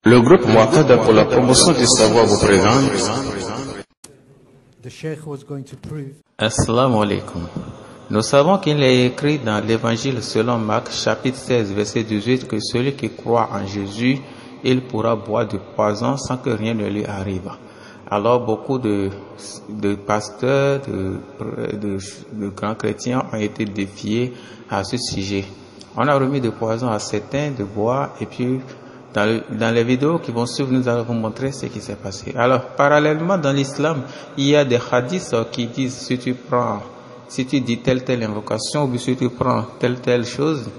Le groupe Muaqada pour la promotion du savoir vous présente. Assalamu alaikum. Nous savons qu'il est écrit dans l'évangile selon Marc, chapitre 16, verset 18, que celui qui croit en Jésus, il pourra boire du poison sans que rien ne lui arrive. Alors beaucoup de pasteurs, de grands chrétiens ont été défiés à ce sujet. On a remis du poison à certains de boire et puis dans les vidéos qui vont suivre, nous allons vous montrer ce qui s'est passé. Alors, parallèlement, dans l'islam, il y a des hadiths qui disent si tu dis telle invocation, ou si tu prends telle chose,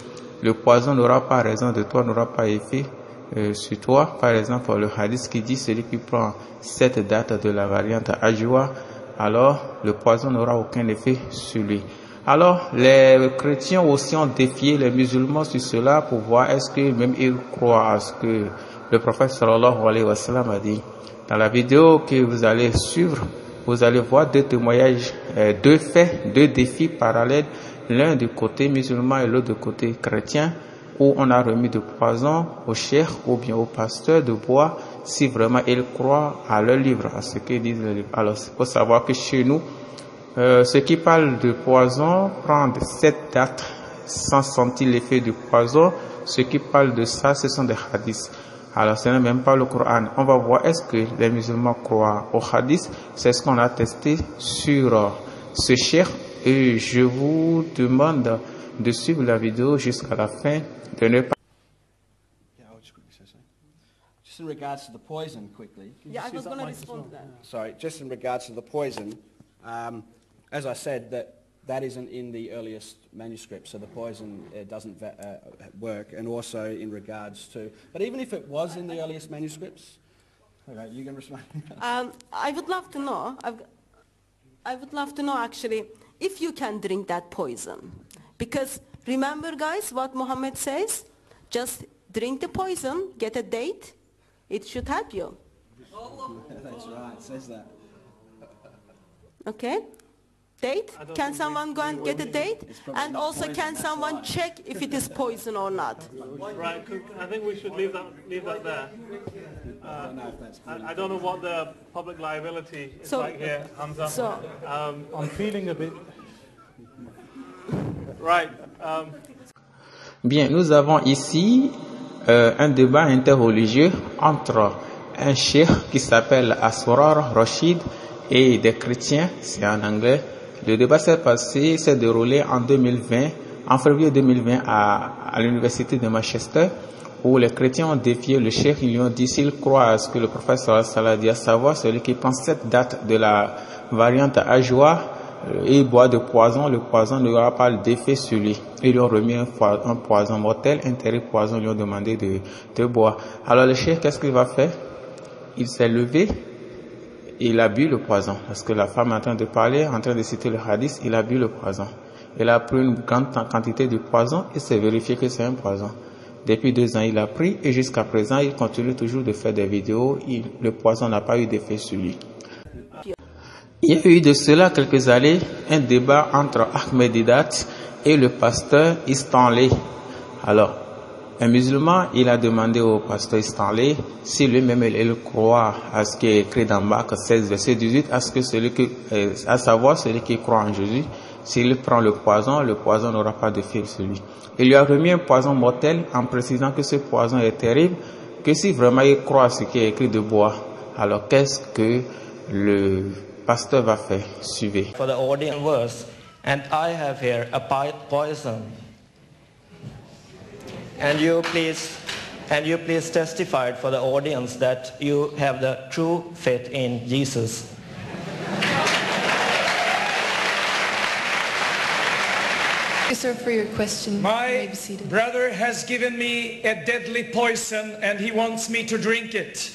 le poison n'aura pas raison de toi, n'aura pas effet sur toi. Par exemple, le hadith qui dit celui qui prend cette date de la variante Ajwa, alors le poison n'aura aucun effet sur lui. Alors, les chrétiens aussi ont défié les musulmans sur cela pour voir est-ce que même ils croient à ce que le prophète sallallahu alayhi wa sallam a dit. Dans la vidéo que vous allez suivre, vous allez voir deux témoignages, deux faits, deux défis parallèles, l'un du côté musulman et l'autre du côté chrétien, où on a remis du poison au cheikh ou bien au pasteur de boire si vraiment ils croient à leur livre, à ce qu'ils disent le livre. Alors, il faut savoir que chez nous, ceux qui parlent de poison prennent cette date sans sentir l'effet du poison. Ceux qui parlent de ça, ce sont des hadiths. Alors, ce n'est même pas le Coran. On va voir est-ce que les musulmans croient au hadith. C'est ce qu'on a testé sur ce cheikh. Et je vous demande de suivre la vidéo jusqu'à la fin, de ne pas... Just in regards to the poison, quickly. Yeah, I was going to respond to that. Sorry, just in regards to the poison, as I said, that isn't in the earliest manuscript, so the poison doesn't work, and also in regards to... But even if it was in the earliest manuscripts... Okay, you can respond. I would love to know, I would love to know actually, if you can drink that poison. Because remember guys what Muhammad says? Just drink the poison, get a date, it should help you. That's right, it says that. Okay? Date? Can someone go and get a date? And also can someone check if it is poison or not? Right, I think we should leave that there. I don't know what the public liability is like here, Hamza. So, I'm feeling a bit... Right. Bien, nous avons ici un débat interreligieux entre un cheikh qui s'appelle Asrar Rashid et des chrétiens, c'est en anglais. Le débat s'est déroulé en 2020, en février 2020 à l'université de Manchester, où les chrétiens ont défié le cheikh. Ils lui ont dit s'ils croient à ce que le prophète sallallahu alayhi wa sallam dit, à savoir celui qui prend cette date de la variante Ajwa et boit de poison, le poison n'aura pas d'effet sur lui. Ils lui ont remis un poison mortel, un terrible poison, ils lui ont demandé de boire. Alors le cheikh, qu'est-ce qu'il va faire? Il s'est levé. Il a bu le poison, parce que la femme est en train de parler, en train de citer le hadith, il a bu le poison. Il a pris une grande quantité de poison et s'est vérifié que c'est un poison. Depuis 2 ans, il a pris et jusqu'à présent, il continue toujours de faire des vidéos. Le poison n'a pas eu d'effet sur lui. Il y a eu de cela quelques années un débat entre Ahmed Didat et le pasteur Stanley. Alors, un musulman, il a demandé au pasteur Stanley si lui-même il croit à ce qui est écrit dans Marc 16, verset 18, à savoir celui qui croit en Jésus, s'il prend le poison n'aura pas de fil sur lui. Il lui a remis un poison mortel en précisant que ce poison est terrible, que si vraiment il croit à ce qui est écrit de boire. Alors qu'est-ce que le pasteur va faire? Suivez. For the audience verse, and I have here a poison. And you please testify for the audience that you have the true faith in Jesus. Thank you, sir, for your question. My brother has given me a deadly poison and he wants me to drink it.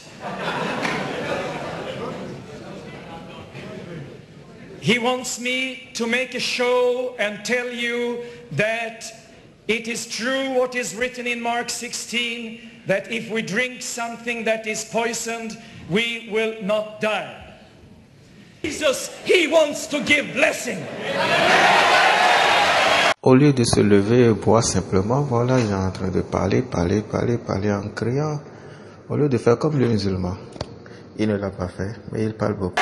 He wants me to make a show and tell you that it is true what is written in Mark 16, that if we drink something that is poisoned, we will not die. Jesus, he wants to give blessing. Au lieu de se lever et boire simplement, voilà, il est en train de parler en criant. au lieu de faire comme le musulman. Il ne l'a pas fait, mais il parle beaucoup.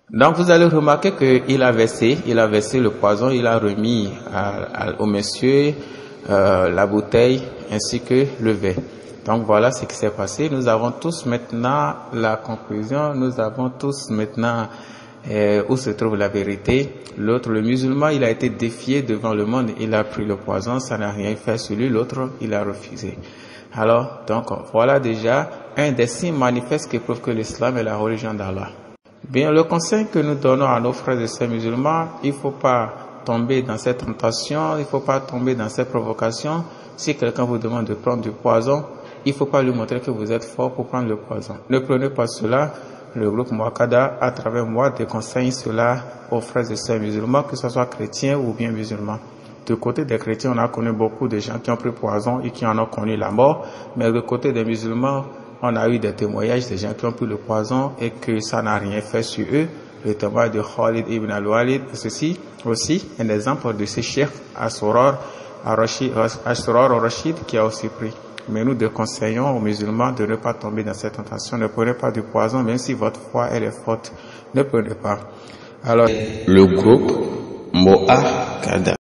Donc vous allez remarquer qu'il a versé le poison, il a remis au monsieur la bouteille ainsi que le verre. Donc voilà ce qui s'est passé. Nous avons tous maintenant la conclusion, nous avons tous maintenant où se trouve la vérité. L'autre, le musulman, il a été défié devant le monde, il a pris le poison, ça n'a rien fait sur lui, l'autre, il a refusé. Alors, donc voilà déjà un des signes manifestes qui prouve que l'islam est la religion d'Allah. Bien, le conseil que nous donnons à nos frères et sœurs musulmans, il ne faut pas tomber dans cette tentation, il ne faut pas tomber dans cette provocation. Si quelqu'un vous demande de prendre du poison, il ne faut pas lui montrer que vous êtes fort pour prendre le poison. Ne prenez pas cela. Le groupe Muakada, à travers moi, déconseille cela aux frères et sœurs musulmans, que ce soit chrétiens ou bien musulmans. Du côté des chrétiens, on a connu beaucoup de gens qui ont pris poison et qui en ont connu la mort. Mais du côté des musulmans, on a eu des témoignages de gens qui ont pris le poison et que ça n'a rien fait sur eux. Le témoignage de Khalid ibn al-Walid, ceci aussi un exemple de ce cheikh Asrar al-Rashid qui a aussi pris. Mais nous déconseillons aux musulmans de ne pas tomber dans cette tentation. Ne prenez pas du poison, même si votre foi elle est forte. Ne prenez pas. Alors, le groupe Muakada.